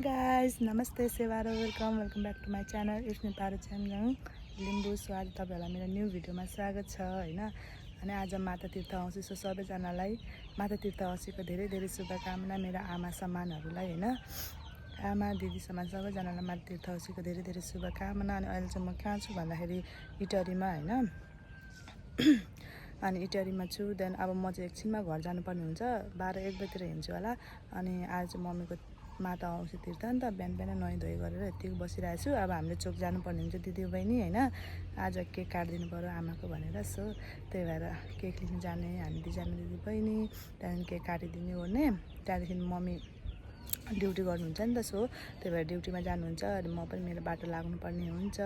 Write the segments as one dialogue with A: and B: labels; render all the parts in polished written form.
A: Guys नमस्ते सेवारो welcome back to my channel it's Nepal channel Limbu स्वाद तपाईहरुलाई मेरो न्यू भिडियोमा स्वागत छ हैन। अनि आज माता तीर्थ औँसी सो सबैजनालाई माता तीर्थ औँसीको धेरै धेरै शुभकामना मेरो आमा सम्मानहरुलाई हैन। आमा दिदी सम्मान सबैजनालाई माता तीर्थ औँसीको धेरै धेरै शुभकामना। अनि अहिले चाहिँ म कहाँ छु भन्दाखेरि इटरीमा हैन। अनि इटरीमा छु। देन अब म चाहिँ एकछिनमा घर जानुपर्ने हुन्छ 12-1 बजेतिर हिँड्छु होला। अनि आज चाहिँ मम्मीको माता औँसी तीर्थ नि त बिहान बिहान नुहाइ धुवाइ गरेर यतिको बसिरहेको छु। अब हामीले चोक जानुपर्ने हुन्छ दिदी बहिनी हैन। आज केक काटिदिनु पर्यो आमाको भनेर सो त्यही भएर केक लिन जाने हामी दुईजना दिदी बहिनी। त्यहाँदेखि केक काटिदिने ओर्ने। त्यहाँदेखि मम्मी ड्युटी गर्नुहुन्छ नि त सो त्यही भएर ड्युटीमा जानुहुन्छ। अनि म पनि मेरो बाटो लाग्नुपर्ने हुन्छ।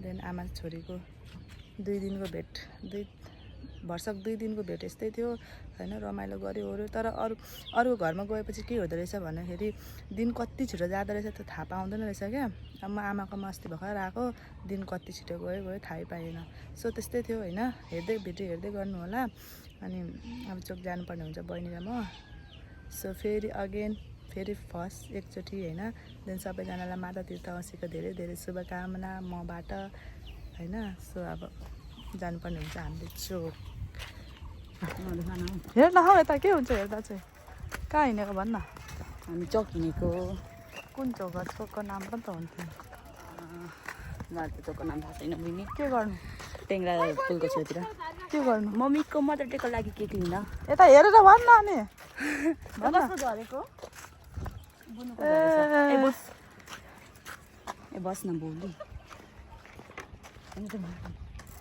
A: देन आमा छोरीको 2 दिनको भेट वर्षक 2 दिनको भेट यस्तै थियो हैन। रमाइलो गर्यो ओर्यो। तर अरू घरमा गएपछि के हुँदो रहेछ भन्दाखेरि दिन कति छिटो जाँदो रहेछ त्यो थाहा पाउँदैन रहेछ क्या। अब म आमाकोमा अस्ति भर्खर आएको दिन कति छिटो गयो थाहै पाएन। सो त्यस्तै थियो हैन। हेर्दै भिडियो हेर्दै गर्नु होला। अनि अब चोक जानुपर्ने हुन्छ बहिनी र म। सो फेरि फर्स्ट एकचोटि हैन। देन सबैजनालाई माता तीर्थ औँसीको धेरै धेरै शुभकामना मबाट हैन। सो अब जानुपर्ने हुन्छ हामीले चोक। हेर न हौ यता के हुन्छ हेर्दा चाहिँ कहाँ हिँडेको भन्न।
B: हामी चोक हिँडेको।
A: कुन चोक हो? चोकको नाम पनि त हुन्थ्यो।
B: मलाई त चोकको नाम थाहा छैन बहिनी।
A: के गर्नु?
B: टेङ्ग्रा पुलको छेउतिर
A: के गर्नु?
B: मम्मीको मदर डेको लागि केक लिन।
A: यता हेरेर भन् न अनि
B: कसको झरेको? ए बस न बोली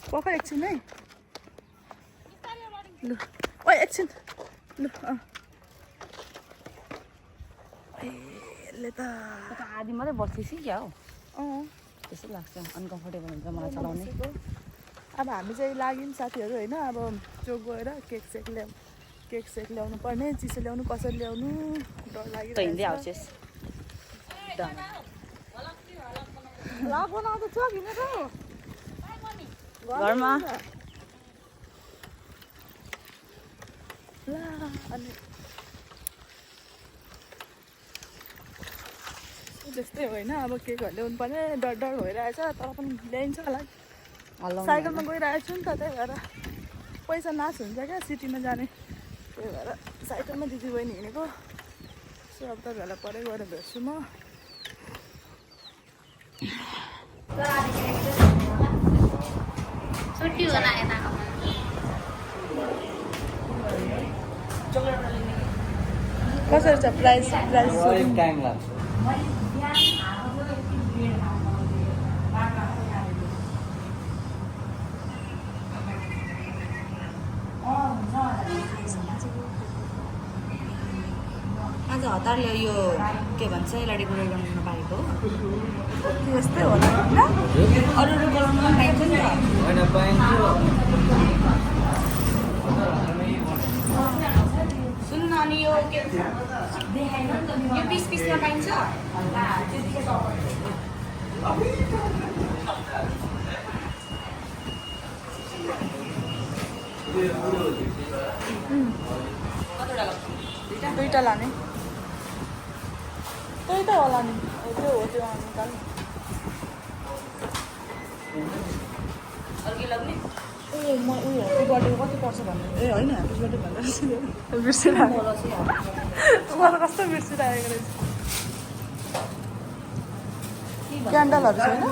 A: पक्का एकछिन है लु ओ एकछिन लु यसले त
B: आधी मात्रै बस्दैछ क्या हो।
A: अँ
B: त्यस्तो लाग्छ अनकम्फर्टेबल हुन्छ मलाई चलाउने।
A: अब हामी चाहिँ लाग्यौँ साथीहरू होइन। अब चोक गएर केक सेक ल्याउनु पर्ने। चिसो ल्याउनु कसरी ल्याउनु डर
B: त हिँड्दै आउँछस् घरमा
A: अनि त्यस्तै होइन। अब केकहरू ल्याउनु पर्ने डर भइरहेछ तर पनि ल्याइन्छ होला। साइकलमा गइरहेको छु नि त त्यही भएर पैसा नाश हुन्छ क्या सिटीमा जाने। त्यही भएर साइकलमा दिदी बहिनी हिँडेको। सो अब तपाईँहरूलाई परै गएर भेट्छु म। कसरी छ प्राइस?
B: आज हतारले यो के भन्छ यसलाई डेकोरेट गर्नु नपारेको
A: यस्तै होला होइन।
B: अरू बनाउनु पनि पाइन्छ नि त। सुन्नु न अनि यो के यो पिसमा पाइन्छ।
A: दुईटा लाने त्यही त होला नि। त्यो हो त्यो निकाल्नु।
B: अर्कै लाग्ने
A: ए म उयो ह्याप्पी बर्थडेको कति पर्छ भन्नु। ए होइन ह्याप्पी बर्थडे भन्दा बिर्सिरहेको मलाई कस्तो बिर्सिरहेको रहेछ। क्यान्डलहरू छैन?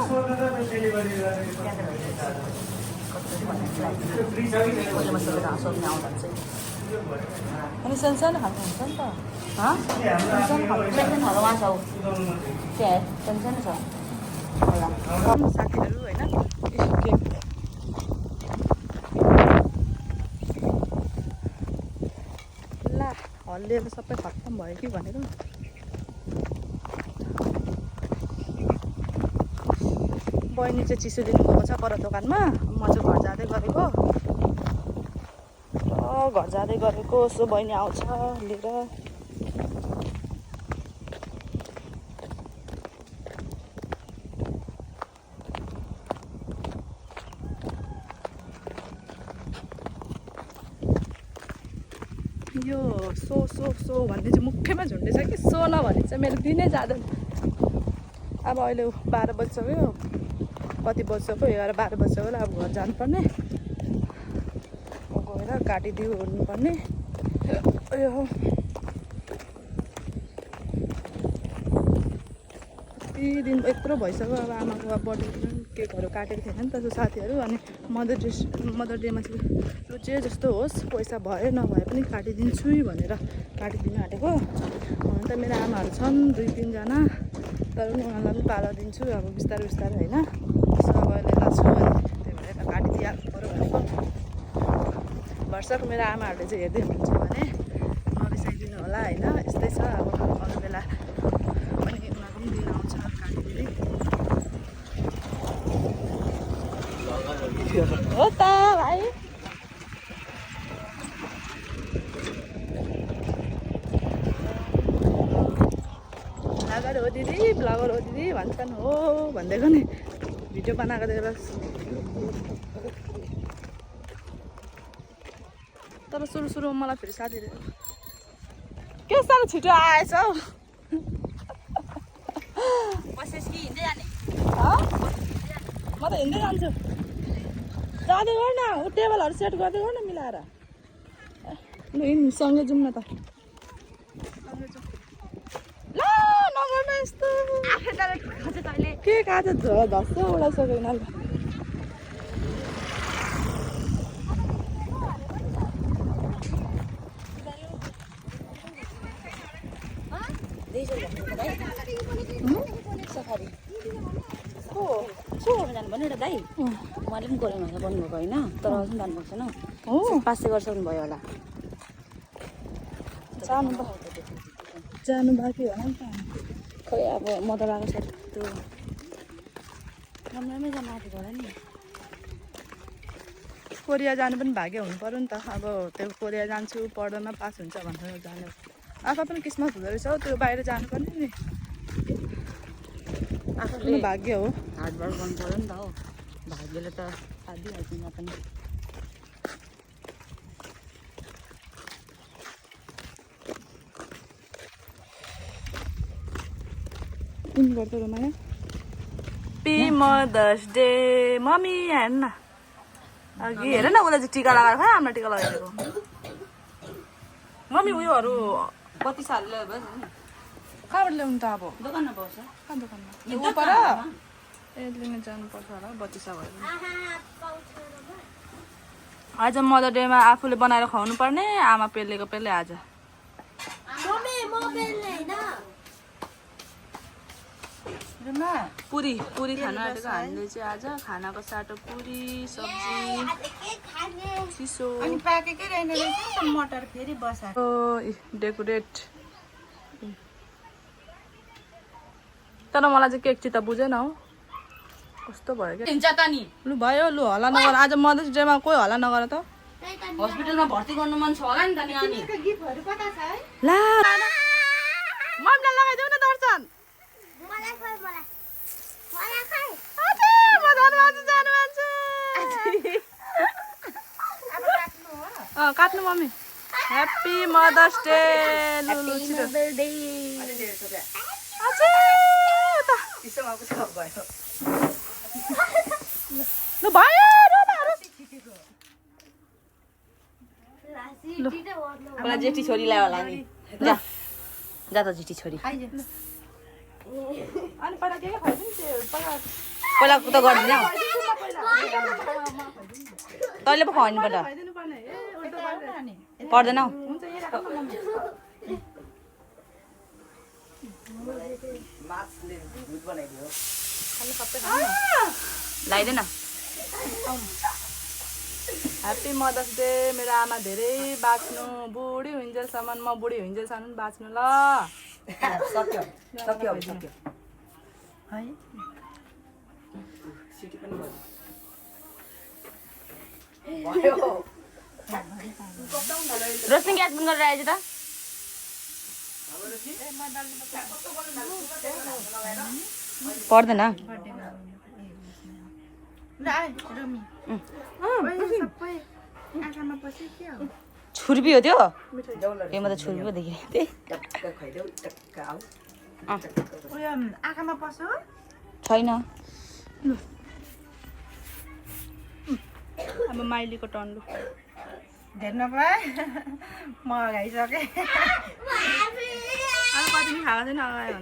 A: अनि सानो खालको हुन्छ नि त।
B: सानोमा छ त्यहाँ सानो छ होला
A: साथीहरू होइन। केक ला हल्लिएर सबै खत्तम भयो कि भनेको। बहिनी चाहिँ चिसो दिनु गएको छ पर दोकानमा। म चाहिँ घर जाँदै गरेको सो बहिनी आउँछ लिएर। यो सो भन्ने चाहिँ मुखैमा झुन्डेछ कि सो नभने चाहिँ मेरो दिनै जाँदैन। अब अहिले 12 बजिसक्यो कति बजिसक्यो 11-12 बजिसक्यो अब घर जानुपर्ने गएर काटिदियो ओर्नुपर्ने यो कति दिन यत्रो भइसक्यो अब आमाको अब बर्थडे केकहरू काटेको थिएन नि त साथीहरू अनि मदर डेमा चाहिँ लु जे जस्तो होस् पैसा भए नभए पनि काटिदिन्छु भनेर काटिदिनु आँटेको हुन त मेरो आमाहरू छन् 2-3 जना तर पनि उनीहरूलाई पनि पालो दिन्छु अब बिस्तारै बिस्तारै होइन त्यसो अब अहिले लाग्छु अनि त्यही भएर यता काटिदिइहाल्नु पऱ्यो भनेको भर्सक मेरो आमाहरूले चाहिँ हेर्दै हुनुहुन्छ भने नरिसाइदिनु होला होइन यस्तै छ अब अरू बेला पनि उनीहरूको पनि दिन आउँछ काटिदिने हो त भाइ ब्लगर हो दिदी ब्लगर हो दिदी भन्छन् हो भनिदिएको नि भिडियो बनाएको देखेर तर सुरु मलाई फेरि साथीहरू के साह्रो छिटो आएछ हौ म त हिँड्दै जान्छु जाँदै गर न ऊ टेबलहरू सेट गर्दै गर न मिलाएर लु हिँड्नु सँगै जाउँ न त ल नगर्नु यस्तो के काज धस्छ उडाइसक्यो यिनीहरूले
B: सफारी
A: को
B: जानुपर्ने एउटा दाइ उहाँले पनि गोरेमा बन्नुभएको होइन तर अझै जानुभएको छैन
A: हो
B: 500 गरिसक्नु भयो होला
A: जानु बाँकी होला नि त
B: खै अब म त गएको छ त्यो राम्रै जानु आँटेको होला नि
A: कोरिया जानु पनि भाग्य हुनु पऱ्यो नि त अब त्यो कोरिया जान्छु पढ्दामा पास हुन्छ भनेर जानु आफै पनि किस्मत हुँदो रहेछ हौ त्यो बाहिर जानुपर्ने नि आफूले भाग्य हो
B: हार्डवर्क गर्नु पऱ्यो नि त हो भाग्यले त साथ दिइहाल्छ यहाँ पनि
A: कुन गर्छ रमाया पी मदर्स डे मम्मी हेर न अघि हेर न उसलाई चाहिँ टिका लगाएर खै हाम्रो टिका लगाइदिएको मम्मी उयोहरू
B: कति साल ल्यायो भयो नि
A: कहाँबाट ल्याउनु त अब
B: दोकानमा पाउँछ
A: कहाँ दोकानमा पर ए लिन जानुपर्छ होला बत्तिसा भयो आज मदर डेमा आफूले बनाएर खुवाउनु पर्ने आमा पेलेको पेले आज पुरी खाना आँटेको हामीले चाहिँ आज खानाको साटो पुरी सब्जी चिसो
B: अनि पाकेकै रहेन रहेछ मटर फेरि बसाएको
A: डेकोरेट तर मलाई चाहिँ केक चित्त बुझेन हौ कस्तो भयो क्या
B: हुन्छ त नि
A: लु भयो लु हल्ला नगर आज मदर्स डेमा कोही हल्ला नगर त
B: हस्पिटलमा भर्ती गर्नु मन छ होला नि त नि अनि
A: ला मम्मीलाई लगाइदेऊ न दर्शन काट्नु मम्मी ह्याप्पी मदर्स डे लु भयो
B: मलाई जेठी छोरीलाई होला नि जा जा त जेठी छोरी
A: अनि पहिला के खाइदिनु
B: पहिला त गरिदिनु तैँले पो खुवाउनु पर्छ पर्दैन हौ लगाइदेन
A: ह्याप्पी मदर्स डे मेरो आमा धेरै बाँच्नु बुढी हुन्जेलसम्म म बुढी हुन्जेलसम्म बाँच्नु ल
B: सक्यो सक्यो
A: है
B: रोशनी ग्यास बन्द गरेर आएछ त पर्दैन छुर्पी हो त्यो ए म त छुर्पी पो देखेँ
C: उयो आँखामा पस्यो
B: छैन
A: अब माइलीको टर्न लु
C: धेर्न पाए म अगाइसकेँ
A: अब कति पनि खाएको छैन अगायो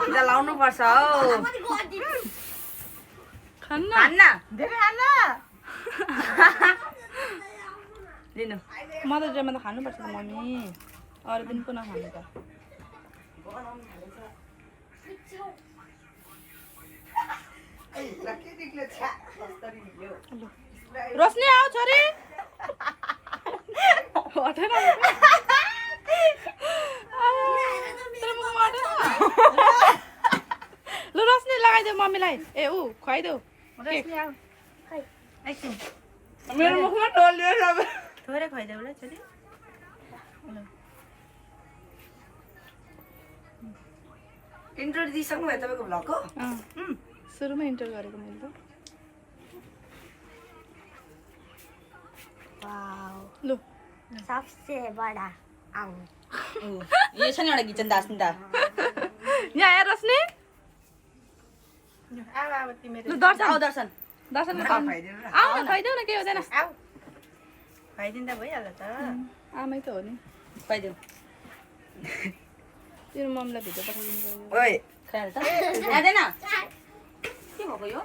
A: भने
B: लाउनु पर्छ हौ
A: खान्न
B: खान्न
C: धेरै खान
B: लिनु
A: मदर्स डेमा त खानुपर्छ त मम्मी अरू दिन पो नखानु त रोशनी आऊ छोरी हटेन लु रोशनी लगाइदेऊ मम्मीलाई ए ऊ खुवाइदेऊ
C: एकछिन
A: मेरो मुखमा टोल्यो सब
C: थोरै खुवाइदेऊ ल छोरी
B: इन्ट्रो दिइसक्नु भयो तपाईँको भ्लगको
A: सुरुमा इन्टर गरेको मैले त लु
D: सबसे बडा आऊ
B: यो छ नि एउटा किचन दास नि त
A: यहाँ आएर रोशनी
C: आऊ आऊ तिमीहरू
A: लु दर्शन
B: आऊ दर्शन
A: दर्शनले आऊ
C: खुवाइदिनु ल
A: न खुवाइदेऊ न केही हुँदैन
C: आऊ खुवाइदिँदा भइहाल्यो त
A: आमै त हो नि
B: खुवाइदेऊ
A: तेरो मम्मीलाई भिडियो पठाइदिनु पर्यो
B: ओइ खाएर त यादैन के भएको यो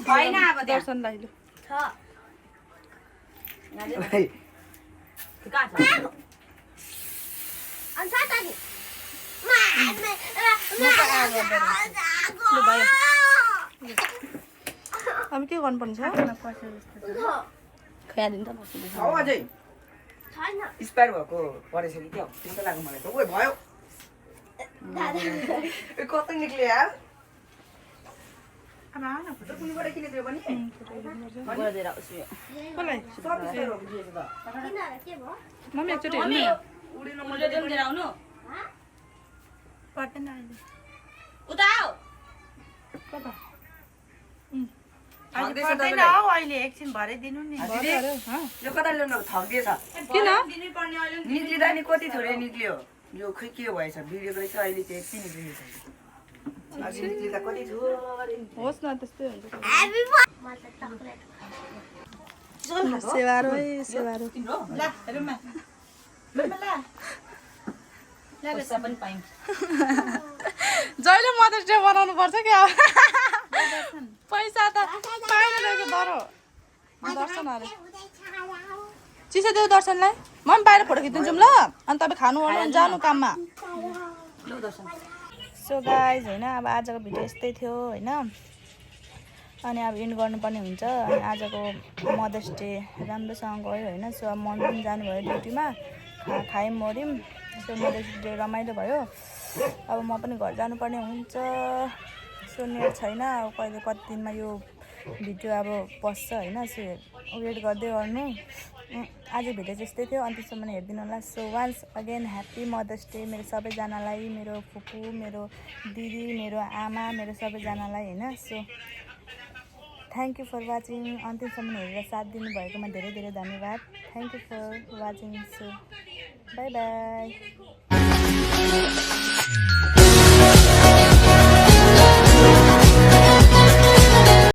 B: छैन अब त्यहाँ
A: दर्शनलाई लु
B: यादैन कहाँ छ
A: लु भयो अब के गर्नुपर्ने छ
B: खुवाइदिनु त बस्नु
E: हो अझै एक्सपायर भएको परेछ कि क्या त्यस्तो लाग्यो मलाई त ओए भयो ए कता निक्ल्यो यार
C: अब आऊ न
E: त्यो कुनीबाट किनेथ्यो भने
B: गएर आउँछु यो
A: कसलाई
E: सब एक्सपायर भएको दिएछ त
A: मम्मी एकचोटि हेर्नु न
E: उडेन
B: मैले पनि लिएर आउनु
C: पर्दैन अहिले
B: उता आऊ
A: कता
C: अहिले
E: थग्दैछ
C: पर्दैन
E: तपाईँलाई।
C: हौ अहिले एकछिन भरै दिनु नि
A: भयो अरे हँ
E: यो कता ल्याउनु थग्दिएछ
A: किन
B: दिनुपर्ने अहिले
E: निक्लिँदा नि कति थोरै निक्लियो यो खै के भएछ बिग्रेको रहेछ अहिले चाहिँ यति निक्लिन्छ अझै निक्लिँदा कति थोरै
A: होस् न त्यस्तै हुन्छ सेवारो है सेवारो
B: तिम्रो
C: ल रुममा
B: पैसा पनि पाइन्छ
A: जहिले मदर्स डे बनाउनु पर्छ क्या पैसा त पाएन रहेछ डरो दर्शन अरे चिसो देऊ दर्शनलाई म पनि बाहिर फोटो खिचिदिन्छौँ ल अनि तपाईँ खानु ओर्नु जानु काममा
B: लौ दर्शन
A: सो गाइज होइन अब आजको भिडियो यस्तै थियो होइन अनि अब इन्ड गर्नुपर्ने हुन्छ अनि आजको मदर्स डे राम्रोसँग गयो होइन सो अब मन पनि जानुभयो ड्युटीमा खायौँ मऱ्यौँ सो मदर्स डे रमाइलो भयो अब म पनि घर जानुपर्ने हुन्छ सो नेट छैन अब कहिले कति दिनमा यो भिडियो अब पस्छ होइन सो वेट गर्दै गर्नु आज भिडियो चाहिँ यस्तै थियो अन्त्यसम्म हेरिदिनु होला so once again happy mother's day मेरो सबैजनालाई मेरो फुपू मेरो दिदी मेरो आमा मेरो सबैजनालाई होइन so thank you for watching अन्तिमसम्म हेरेर साथ दिनुभएकोमा धेरै धेरै धन्यवाद thank you for watching so bye by